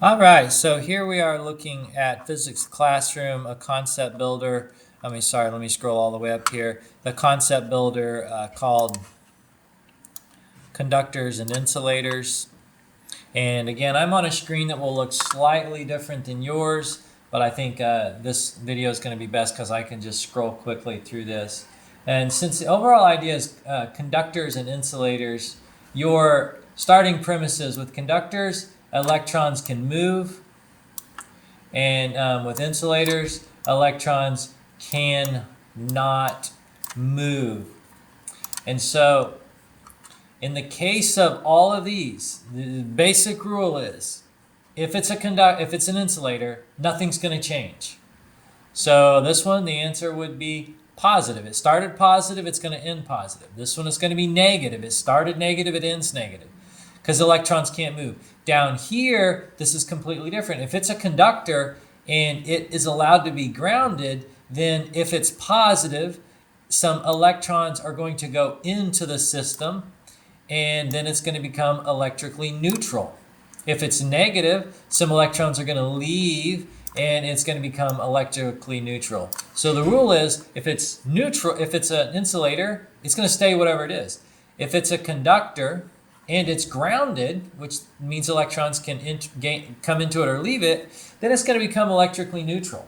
All right, so here we are looking at physics classroom, a concept builder. Let me scroll all the way up here. The concept builder called Conductors and Insulators. And again, I'm on a screen that will look slightly different than yours, but I think this video is going to be best because I can just scroll quickly through this. And since the overall idea is conductors and insulators, your starting premises with conductors, electrons can move, and with insulators, electrons cannot move. And so in the case of all of these, the basic rule is if it's an insulator, nothing's going to change. So this one, the answer would be positive. It started positive, it's going to end positive. This one is going to be negative. It started negative, it ends negative, because electrons can't move. Down here, this is completely different. If it's a conductor and it is allowed to be grounded, then if it's positive, some electrons are going to go into the system, and then it's going to become electrically neutral. If it's negative, some electrons are going to leave, and it's going to become electrically neutral. So the rule is, if it's neutral, if it's an insulator, it's going to stay whatever it is. If it's a conductor and it's grounded, which means electrons can come into it or leave it, then it's going to become electrically neutral.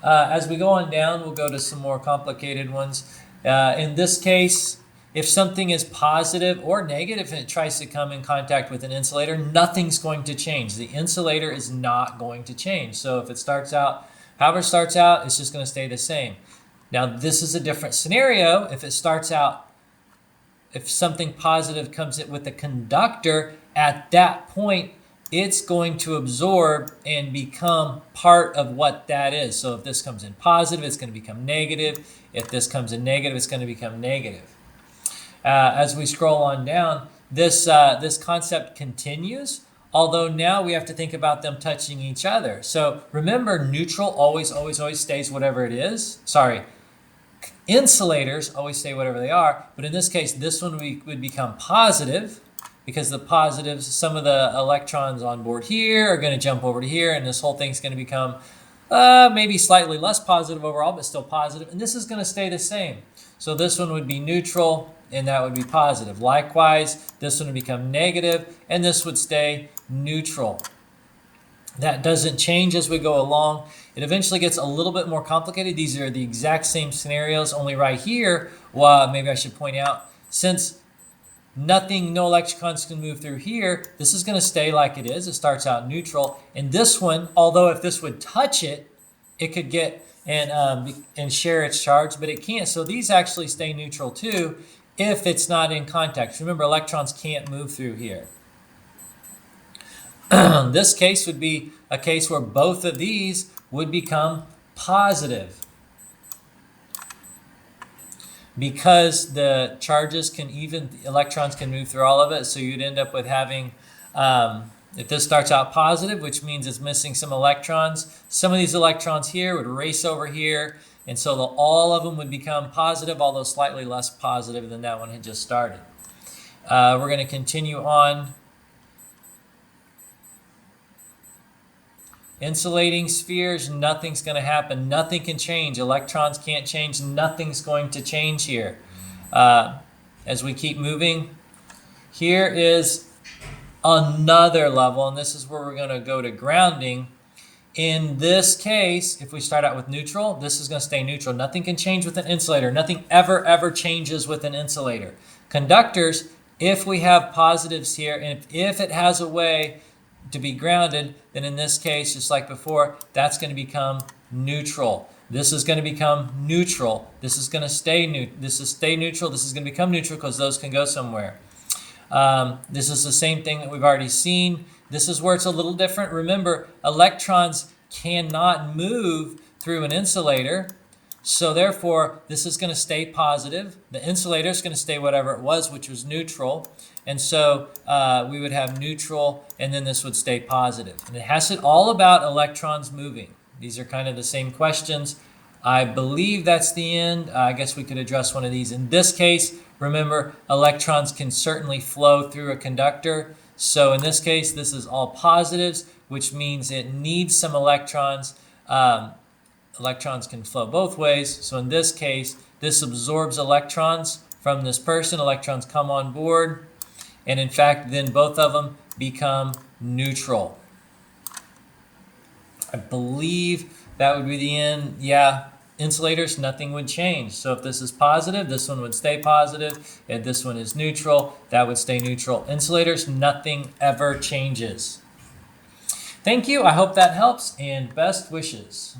As we go on down, we'll go to some more complicated ones. In this case, if something is positive or negative and it tries to come in contact with an insulator, nothing's going to change. The insulator is not going to change. So if it starts out, however it starts out, it's just going to stay the same. Now, this is a different scenario. If it starts out, if something positive comes in with a conductor, at that point, it's going to absorb and become part of what that is. So if this comes in positive, it's going to become negative. If this comes in negative, it's going to become negative. As we scroll on down, this concept continues, although now we have to think about them touching each other. So remember, neutral always stays whatever it is. Sorry, insulators always stay whatever they are, but in this case, this one would become positive, because the positives, some of the electrons on board here are going to jump over to here, and this whole thing's going to become maybe slightly less positive overall, but still positive, and this is going to stay the same. So this one would be neutral, and that would be positive. Likewise, this one would become negative, and this would stay neutral. That doesn't change as we go along. It eventually gets a little bit more complicated. These are the exact same scenarios, only right here, well, maybe I should point out, since no electrons can move through here, this is going to stay like it is. It starts out neutral. And this one, although if this would touch it, it could get and share its charge, but it can't. So these actually stay neutral too if it's not in contact. Remember, electrons can't move through here. This case would be a case where both of these would become positive, because the charges electrons can move through all of it. So you'd end up with having, if this starts out positive, which means it's missing some electrons, some of these electrons here would race over here, and so all of them would become positive, although slightly less positive than that one had just started. We're going to continue on. Insulating spheres, nothing's going to happen. Nothing can change. Electrons can't change. Nothing's going to change here. As we keep moving, here is another level, and this is where we're going to go to grounding. In this case, if we start out with neutral, this is going to stay neutral. Nothing can change with an insulator. Nothing ever changes with an insulator. Conductors, if we have positives here, and if it has a way to be grounded, then in this case, just like before, that's going to become neutral. This is going to become neutral. This is going to stay neutral. This is stay neutral. This is going to become neutral because those can go somewhere. This is the same thing that we've already seen. This is where it's a little different. Remember, electrons cannot move through an insulator. So therefore, this is going to stay positive. The insulator is going to stay whatever it was, which was neutral. And so we would have neutral, and then this would stay positive. And it has it all about electrons moving. These are kind of the same questions. I believe that's the end. I guess we could address one of these. In this case, remember, electrons can certainly flow through a conductor. So in this case, this is all positives, which means it needs some electrons. Electrons can flow both ways. So in this case, this absorbs electrons from this person. Electrons come on board. And in fact, then both of them become neutral. I believe that would be the end. Yeah, insulators, nothing would change. So if this is positive, this one would stay positive. If this one is neutral, that would stay neutral. Insulators, nothing ever changes. Thank you. I hope that helps, and best wishes.